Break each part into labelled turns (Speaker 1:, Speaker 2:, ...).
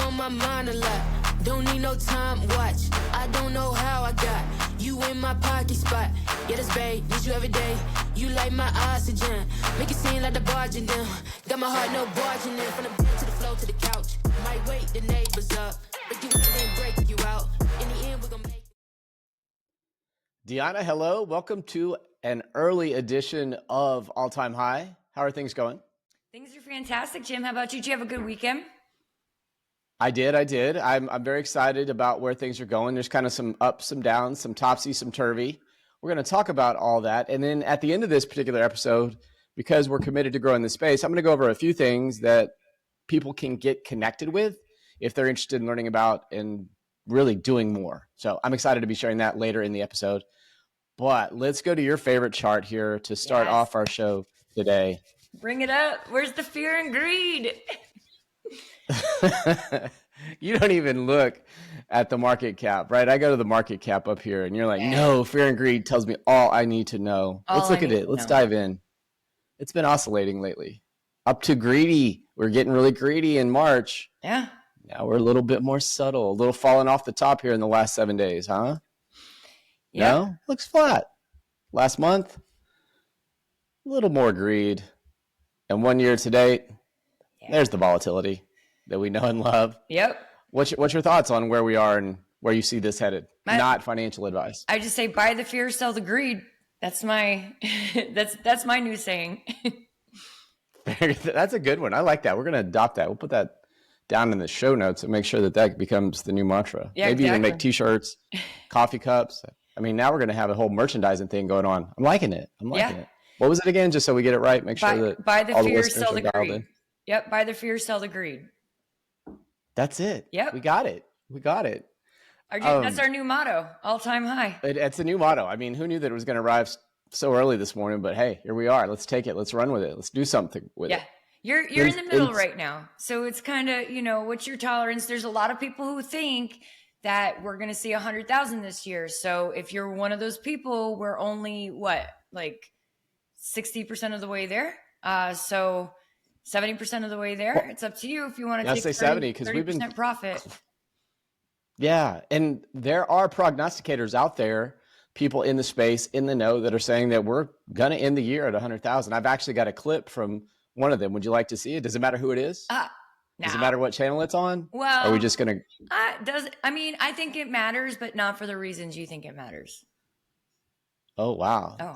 Speaker 1: on my mind a lot. Don't need no time watch. I don't know how I got you in my pocket spot. Yeah, that's babe, need you every day. You like my oxygen. Make it seem like the barging down. Got my heart no barging in. From the bed to the floor to the couch. Might wake the neighbors up. Break you in, then break you out. In the end, we're gonna make.
Speaker 2: Deanna, hello. Welcome to an early edition of All Time High. How are things going?
Speaker 3: Things are fantastic, Jim. How about you? Did you have a good weekend?
Speaker 2: I did. I'm very excited about where things are going. There's kind of some ups, some downs, some topsy, some turvy. We're going to talk about all that. And then at the end of this particular episode, because we're committed to growing the space, I'm going to go over a few things that people can get connected with if they're interested in learning about and really doing more. So I'm excited to be sharing that later in the episode. But let's go to your favorite chart here to start off our show today.
Speaker 3: Bring it up. Where's the fear and greed?
Speaker 2: You don't even look at the market cap, right? I go to the market cap up here and you're like, no, fear and greed tells me all I need to know. Let's look at it. Let's dive in. It's been oscillating lately. Up to greedy. We're getting really greedy in March.
Speaker 3: Yeah.
Speaker 2: Now we're a little bit more subtle, a little falling off the top here in the last 7 days, huh?
Speaker 3: Yeah.
Speaker 2: No? Looks flat. Last month, a little more greed. And 1 year to date, there's the volatility that we know and love.
Speaker 3: Yep.
Speaker 2: What's your thoughts on where we are and where you see this headed? Not financial advice.
Speaker 3: I just say buy the fear, sell the greed. That's my that's my new saying.
Speaker 2: That's a good one. I like that. We're going to adopt that. We'll put that down in the show notes and make sure that becomes the new mantra.
Speaker 3: Yeah,
Speaker 2: maybe
Speaker 3: exactly.
Speaker 2: even make t-shirts, coffee cups. I mean, now we're going to have a whole merchandising thing going on. I'm liking it. It. What was it again? Just so we get it right. Make sure that
Speaker 3: buy the
Speaker 2: all
Speaker 3: fear,
Speaker 2: the
Speaker 3: sell the
Speaker 2: greed.
Speaker 3: greed. Yep. Buy the fear, sell the greed.
Speaker 2: That's it.
Speaker 3: Yep.
Speaker 2: We got it.
Speaker 3: That's our new motto. All time high.
Speaker 2: It's a new motto. I mean, who knew that it was going to arrive so early this morning? But hey, here we are. Let's take it. Let's run with it. Let's do something with it.
Speaker 3: Yeah. You're in the middle right now. So it's kind of, what's your tolerance? There's a lot of people who think that we're going to see 100,000 this year. So if you're one of those people, we're only 60% of the way there. So 70% of the way there. It's up to you if you want to take
Speaker 2: 70 because we've been
Speaker 3: profit.
Speaker 2: Yeah. And there are prognosticators out there, people in the space, in the know, that are saying that we're going to end the year at 100,000. I've actually got a clip from one of them. Would you like to see it? Does it matter who it is? Does it matter what channel it's on?
Speaker 3: Well,
Speaker 2: are we just going to?
Speaker 3: I think it matters, but not for the reasons you think it matters.
Speaker 2: Oh, wow. Oh.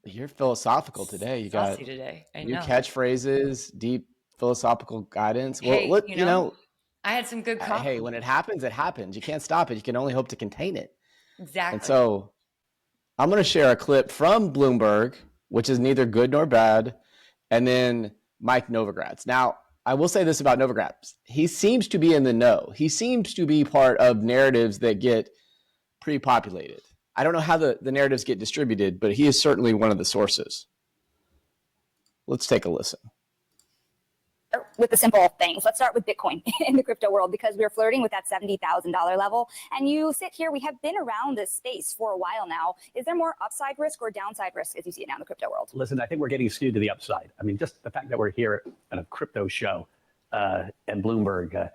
Speaker 2: You're philosophical today. You got
Speaker 3: today. I
Speaker 2: new
Speaker 3: know.
Speaker 2: Catchphrases, deep philosophical guidance.
Speaker 3: Hey,
Speaker 2: well,
Speaker 3: I had some good coffee.
Speaker 2: Hey, when it happens, it happens. You can't stop it. You can only hope to contain it.
Speaker 3: Exactly.
Speaker 2: And so I'm going to share a clip from Bloomberg, which is neither good nor bad, and then Mike Novogratz. Now, I will say this about Novogratz. He seems to be in the know. He seems to be part of narratives that get pre-populated. I don't know how the narratives get distributed, but he is certainly one of the sources. Let's take a listen.
Speaker 4: With the simple things. Let's start with Bitcoin in the crypto world, because we're flirting with that $70,000 level. And you sit here, we have been around this space for a while now. Is there more upside risk or downside risk as you see it now in the crypto world?
Speaker 5: Listen, I think we're getting skewed to the upside. I mean, just the fact that we're here at a crypto show and Bloomberg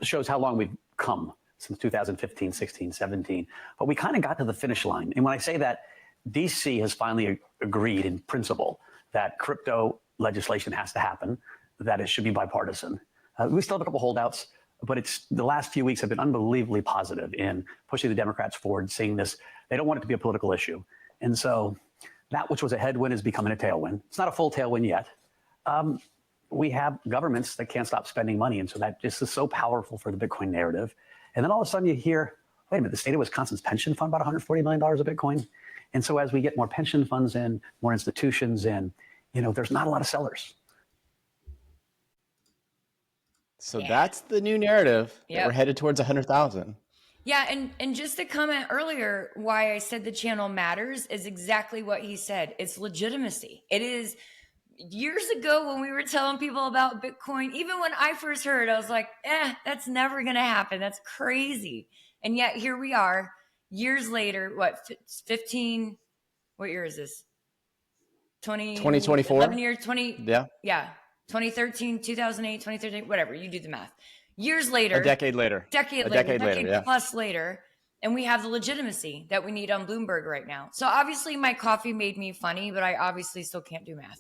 Speaker 5: shows how long we've come since 2015, 16, 17. But we kind of got to the finish line. And when I say that, DC has finally agreed in principle that crypto legislation has to happen, that it should be bipartisan. We still have a couple holdouts, but the last few weeks have been unbelievably positive in pushing the Democrats forward, seeing this. They don't want it to be a political issue. And so that which was a headwind is becoming a tailwind. It's not a full tailwind yet. We have governments that can't stop spending money. And so that just is so powerful for the Bitcoin narrative. And then all of a sudden you hear, wait a minute, the state of Wisconsin's pension fund, about $140 million of Bitcoin. And so as we get more pension funds in, more institutions in, there's not a lot of sellers.
Speaker 2: So that's the new narrative that we're headed towards 100,000.
Speaker 3: Yeah, and just to comment earlier, why I said the channel matters is exactly what he said. It's legitimacy. It is. Years ago when we were telling people about Bitcoin, even when I first heard, I was like, that's never going to happen. That's crazy. And yet here we are, years later, 15, what year is this? 2024? 11 years, 20. Yeah. 2013, 2008, 2013, whatever. You do the math. Years later,
Speaker 2: A decade later, yeah.
Speaker 3: plus later, and we have the legitimacy that we need on Bloomberg right now. So obviously my coffee made me funny, but I obviously still can't do math.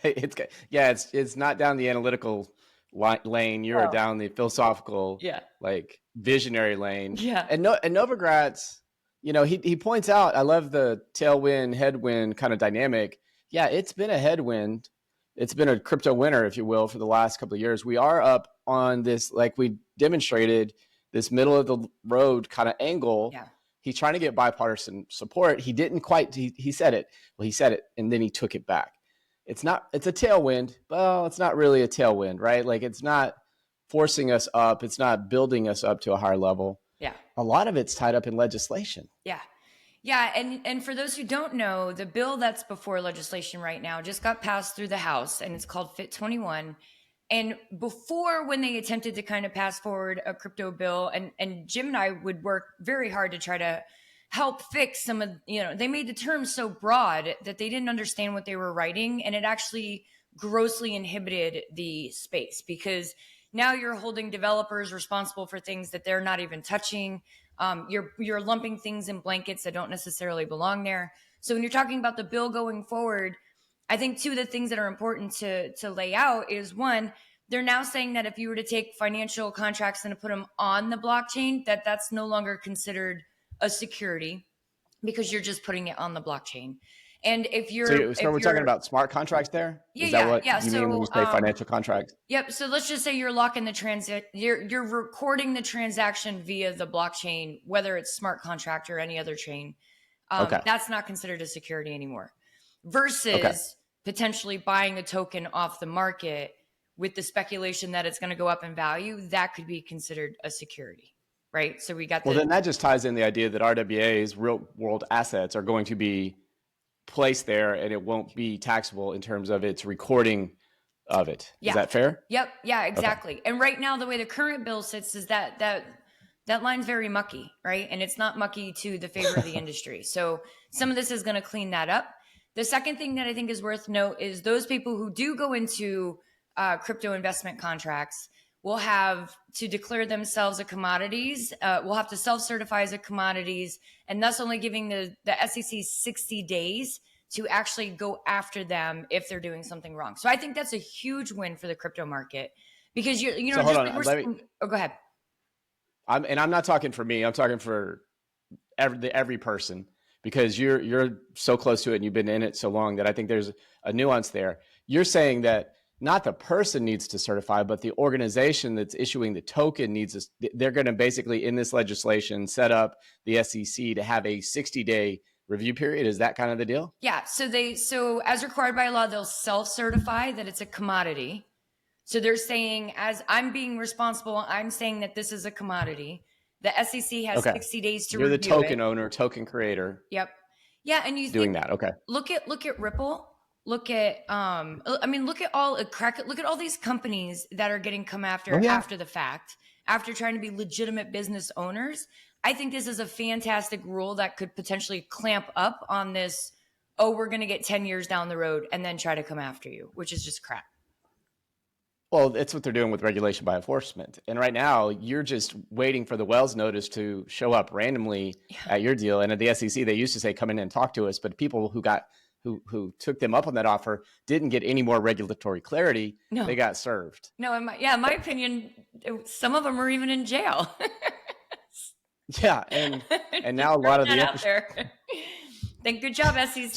Speaker 2: It's not down the analytical lane. You're down the philosophical, like visionary lane.
Speaker 3: Yeah.
Speaker 2: And Novogratz, he points out, I love the tailwind, headwind kind of dynamic. Yeah, it's been a headwind. It's been a crypto winter, if you will, for the last couple of years. We are up on this, like we demonstrated, this middle of the road kind of angle.
Speaker 3: Yeah.
Speaker 2: He's trying to get bipartisan support. He didn't quite, he said it. Well, he said it and then he took it back. It's a tailwind. Well, it's not really a tailwind, right? Like it's not forcing us up. It's not building us up to a higher level.
Speaker 3: Yeah.
Speaker 2: A lot of it's tied up in legislation.
Speaker 3: Yeah. Yeah. And for those who don't know, the bill that's before legislation right now just got passed through the House, and it's called Fit 21. And before, when they attempted to kind of pass forward a crypto bill, and Jim and I would work very hard to try to help fix some of, they made the terms so broad that they didn't understand what they were writing. And it actually grossly inhibited the space, because now you're holding developers responsible for things that they're not even touching. You're lumping things in blankets that don't necessarily belong there. So when you're talking about the bill going forward, I think two of the things that are important to lay out is, one, they're now saying that if you were to take financial contracts and to put them on the blockchain, that's no longer considered a security, because you're just putting it on the blockchain. And if you're
Speaker 2: so we're talking about smart contracts there? Is that what you mean when you say financial contracts?
Speaker 3: Yep. So let's just say you're locking the you're recording the transaction via the blockchain, whether it's smart contract or any other chain. That's not considered a security anymore. Versus potentially buying a token off the market with the speculation that it's going to go up in value, that could be considered a security, right? So we got
Speaker 2: then that just ties in the idea that RWA's real world assets are going to be placed there, and it won't be taxable in terms of its recording of it.
Speaker 3: Yeah.
Speaker 2: Is that fair?
Speaker 3: Yep. Yeah, exactly. Okay. And right now, the way the current bill sits is that line's very mucky, right? And it's not mucky to the favor of the industry. So some of this is going to clean that up. The second thing that I think is worth note is those people who do go into crypto investment contracts will have to declare themselves as commodities, will have to self-certify as a commodities, and thus only giving the SEC 60 days to actually go after them if they're doing something wrong. So I think that's a huge win for the crypto market, because go ahead.
Speaker 2: I'm not talking for me. I'm talking for every person, because you're so close to it and you've been in it so long that I think there's a nuance there. You're saying that not the person needs to certify, but the organization that's issuing the token they're going to basically, in this legislation, set up the SEC to have a 60-day review period. Is that kind of the deal?
Speaker 3: Yeah. So as required by law, they'll self-certify that it's a commodity. So they're saying, as I'm being responsible, I'm saying that this is a commodity. The SEC has 60 days to review it.
Speaker 2: You're the token owner, token creator.
Speaker 3: Yep. Yeah. And you
Speaker 2: doing that. Okay.
Speaker 3: Look at Ripple. Look at look at all these companies that are getting come after after the fact, after trying to be legitimate business owners. I think this is a fantastic rule that could potentially clamp up on this. Oh, we're going to get 10 years down the road and then try to come after you, which is just crap.
Speaker 2: Well, it's what they're doing with regulation by enforcement. And right now, you're just waiting for the Wells notice to show up randomly at your deal. And at the SEC, they used to say, come in and talk to us. But people who took them up on that offer didn't get any more regulatory clarity. No. They got served.
Speaker 3: No, in my opinion, some of them are even in jail.
Speaker 2: Yeah, and now a lot of the
Speaker 3: out there. Good job, SEC.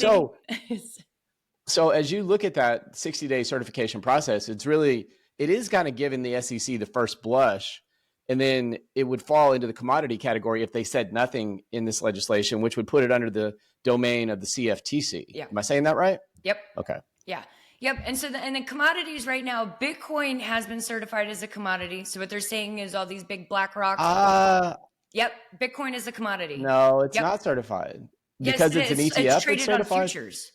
Speaker 2: So as you look at that 60-day certification process, it is kind of giving the SEC the first blush, and then it would fall into the commodity category if they said nothing in this legislation, which would put it under the domain of the CFTC. Yeah. Am I saying that right?
Speaker 3: Yep.
Speaker 2: Okay.
Speaker 3: Yeah. Yep. And so the commodities right now, Bitcoin has been certified as a commodity. So what they're saying is all these big black rocks. Yep. Bitcoin is a commodity.
Speaker 2: No, it's not certified. Because it's an ETF.
Speaker 3: It's traded on futures.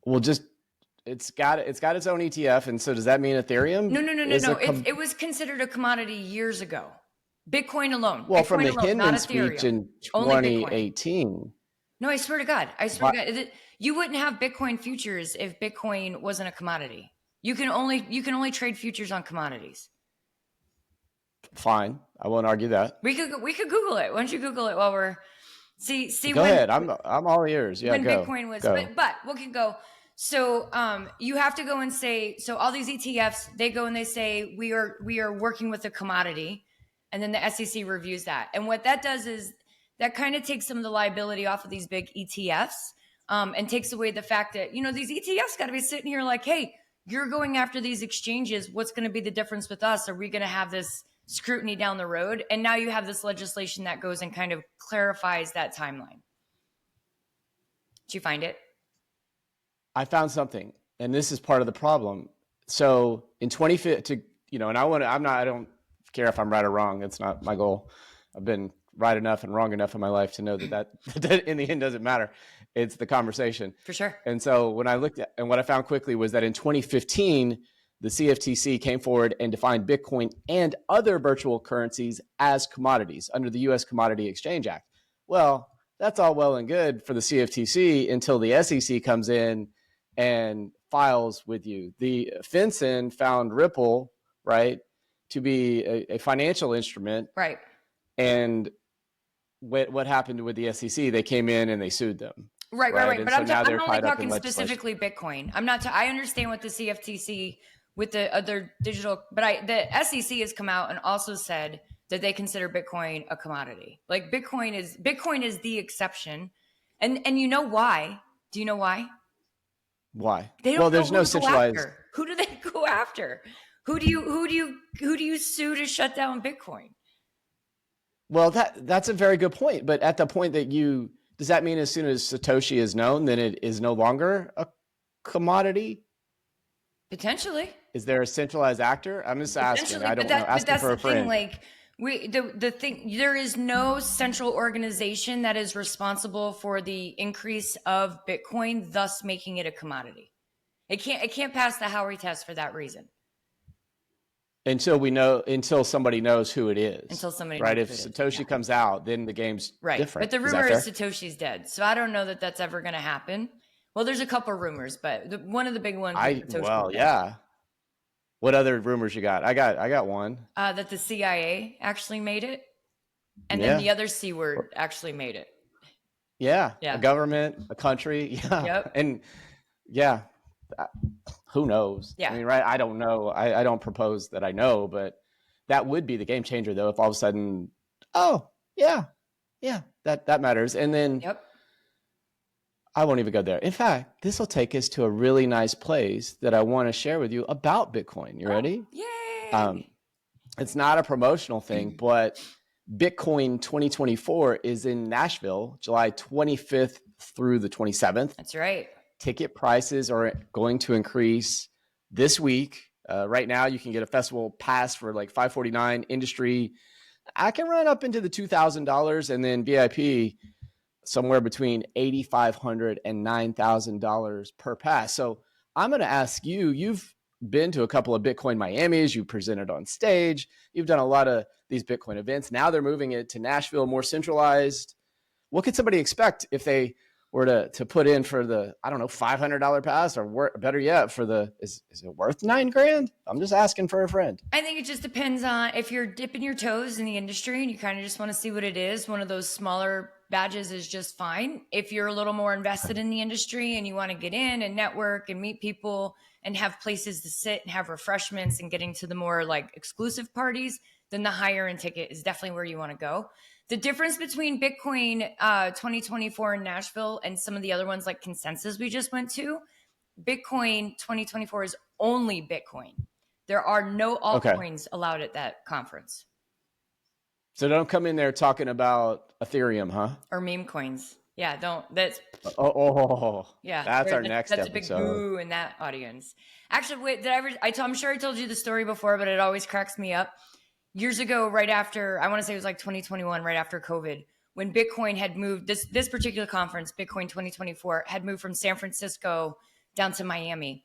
Speaker 2: Well, it's got its own ETF. And so does that mean Ethereum?
Speaker 3: No. It was considered a commodity years ago. Bitcoin alone.
Speaker 2: Well,
Speaker 3: Bitcoin
Speaker 2: from the
Speaker 3: alone,
Speaker 2: Hinman speech in 2018.
Speaker 3: No, I swear to God. You wouldn't have Bitcoin futures if Bitcoin wasn't a commodity. You can only trade futures on commodities.
Speaker 2: Fine, I won't argue that.
Speaker 3: We could Google it. Why don't you Google it while we're see
Speaker 2: Go
Speaker 3: when,
Speaker 2: ahead. I'm all ears. Yeah,
Speaker 3: when
Speaker 2: go.
Speaker 3: Bitcoin was,
Speaker 2: Go.
Speaker 3: but we can go. So you have to go and say, so all these ETFs, they go and they say we are working with a commodity, and then the SEC reviews that. And what that does is that kind of takes some of the liability off of these big ETFs, and takes away the fact that, you know, these ETFs got to be sitting here like, hey, you're going after these exchanges. What's going to be the difference with us? Are we going to have this scrutiny down the road? And now you have this legislation that goes and kind of clarifies that timeline. Did you find it?
Speaker 2: I found something, and this is part of the problem. So in 2015, you know, and I don't care if I'm right or wrong. That's not my goal. I've been right enough and wrong enough in my life to know that in the end doesn't matter. It's the conversation.
Speaker 3: For sure.
Speaker 2: And so when I looked at, and what I found quickly was that in 2015, the CFTC came forward and defined Bitcoin and other virtual currencies as commodities under the U.S. Commodity Exchange Act. Well, that's all well and good for the CFTC until the SEC comes in and files with you. The FinCEN found Ripple, right, to be a financial instrument.
Speaker 3: Right.
Speaker 2: And what happened with the SEC? They came in and they sued them.
Speaker 3: Right.
Speaker 2: And
Speaker 3: But
Speaker 2: so
Speaker 3: I'm
Speaker 2: now they're
Speaker 3: only
Speaker 2: tied up in
Speaker 3: talking
Speaker 2: legislation.
Speaker 3: specifically Bitcoin. I'm not. I understand what the CFTC with the other digital, but the SEC has come out and also said that they consider Bitcoin a commodity. Like Bitcoin is the exception, and you know why? Do you know why?
Speaker 2: Why?
Speaker 3: They don't
Speaker 2: Well,
Speaker 3: know
Speaker 2: there's
Speaker 3: who
Speaker 2: no
Speaker 3: to go
Speaker 2: centralized.
Speaker 3: after. Who do they go after? Who do you sue to shut down Bitcoin?
Speaker 2: Well, that's a very good point. But at the point that does that mean as soon as Satoshi is known, then it is no longer a commodity?
Speaker 3: Potentially.
Speaker 2: Is there a centralized actor? I'm just asking. I don't know.
Speaker 3: But
Speaker 2: Asking
Speaker 3: that's
Speaker 2: for a
Speaker 3: the thing.
Speaker 2: friend.
Speaker 3: Like the thing, there is no central organization that is responsible for the increase of Bitcoin, thus making it a commodity. It can't pass the Howey test for that reason.
Speaker 2: Until somebody knows who it is.
Speaker 3: Until somebody
Speaker 2: right.
Speaker 3: knows
Speaker 2: If
Speaker 3: who it is.
Speaker 2: Satoshi comes out, then the game's
Speaker 3: right.
Speaker 2: different.
Speaker 3: But the
Speaker 2: Is that
Speaker 3: rumor
Speaker 2: fair?
Speaker 3: is Satoshi's dead, so I don't know that that's ever going to happen. Well, there's a couple rumors, but one of the big ones.
Speaker 2: Yeah. What other rumors you got? I got one.
Speaker 3: That the CIA actually made it, and then the other C word actually made it.
Speaker 2: Yeah.
Speaker 3: Yeah.
Speaker 2: A government, a country. Yeah.
Speaker 3: Yep.
Speaker 2: And yeah. Who knows?
Speaker 3: Yeah.
Speaker 2: I mean, right. I don't know. I don't propose that I know, but that would be the game changer though. If all of a sudden, oh yeah, that matters. And then I won't even go there. In fact, this will take us to a really nice place that I want to share with you about Bitcoin. You ready?
Speaker 3: Yay.
Speaker 2: It's not a promotional thing, but Bitcoin 2024 is in Nashville, July 25th through the 27th.
Speaker 3: That's right.
Speaker 2: Ticket prices are going to increase this week. Right now, you can get a festival pass for like $549. Industry, I can run up into the $2,000, and then VIP somewhere between $8,500 and $9,000 per pass. So I'm going to ask you. You've been to a couple of Bitcoin Miamis. You presented on stage. You've done a lot of these Bitcoin events. Now they're moving it to Nashville, more centralized. What could somebody expect if they were to put in for the, I don't know, $500 pass, or better yet, for the, is it worth $9,000? I'm just asking for a friend.
Speaker 3: I think it just depends on if you're dipping your toes in the industry and you kind of just want to see what it is. One of those smaller badges is just fine. If you're a little more invested in the industry and you want to get in and network and meet people and have places to sit and have refreshments and getting to the more like exclusive parties, then the higher end ticket is definitely where you want to go. The difference between Bitcoin 2024 in Nashville and some of the other ones like Consensus we just went to, Bitcoin 2024 is only Bitcoin. There are no altcoins allowed at that conference.
Speaker 2: So don't come in there talking about Ethereum, huh?
Speaker 3: Or meme coins. Yeah, don't. That's
Speaker 2: yeah. That's our next
Speaker 3: that's
Speaker 2: episode.
Speaker 3: That's a big boo in that audience. Actually, wait, I'm sure I told you the story before, but it always cracks me up. Years ago, right after, I want to say it was like 2021, right after COVID, when Bitcoin had moved, this particular conference, Bitcoin 2024, had moved from San Francisco down to Miami.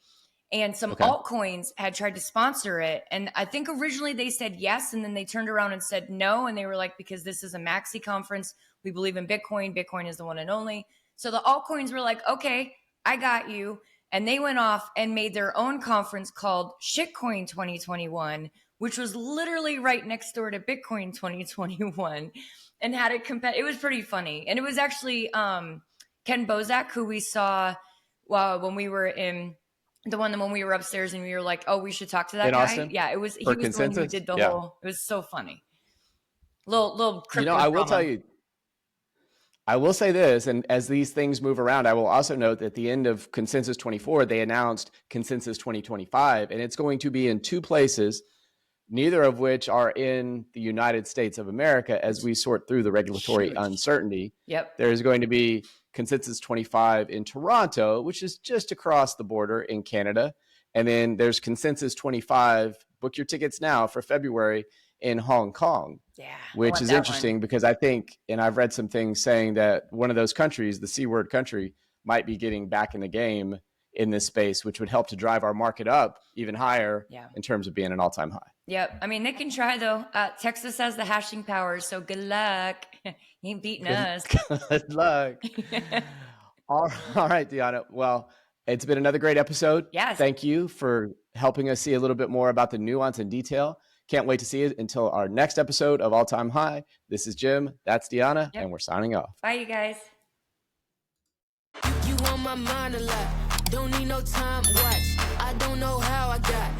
Speaker 3: And some altcoins had tried to sponsor it. And I think originally they said yes, and then they turned around and said no. And they were like, because this is a maxi conference, we believe in Bitcoin. Bitcoin is the one and only. So the altcoins were like, okay, I got you. And they went off and made their own conference called Shitcoin 2021, which was literally right next door to Bitcoin 2021, and had it it was pretty funny. And it was actually Ken Bozak, who we saw when we were in when we were upstairs and we were like, oh, we should talk to that
Speaker 2: in
Speaker 3: guy.
Speaker 2: Austin?
Speaker 3: Yeah, he was the one who did the whole, it was so funny. Little crypto
Speaker 2: I will tell you, I will say this, and as these things move around, I will also note that at the end of Consensus 24, they announced Consensus 2025, and it's going to be in 2 places, neither of which are in the United States of America as we sort through the regulatory uncertainty.
Speaker 3: Yep.
Speaker 2: There's going to be Consensus 25 in Toronto, which is just across the border in Canada. And then there's Consensus 25, book your tickets now for February, in Hong Kong.
Speaker 3: Yeah,
Speaker 2: which is interesting because I think, and I've read some things saying that one of those countries, the C word country, might be getting back in the game in this space, which would help to drive our market up even higher in terms of being an all-time high.
Speaker 3: Yep. I mean, they can try though. Texas has the hashing powers, so good luck. He ain't beating us.
Speaker 2: Good luck. All right, Deanna. Well, it's been another great episode.
Speaker 3: Yes.
Speaker 2: Thank you for helping us see a little bit more about the nuance and detail. Can't wait to see it until our next episode of All Time High. This is Jim. That's Deanna. And we're signing off.
Speaker 3: Bye, you guys.
Speaker 1: You on my mind a lot. Don't need no time watch. I don't know how I got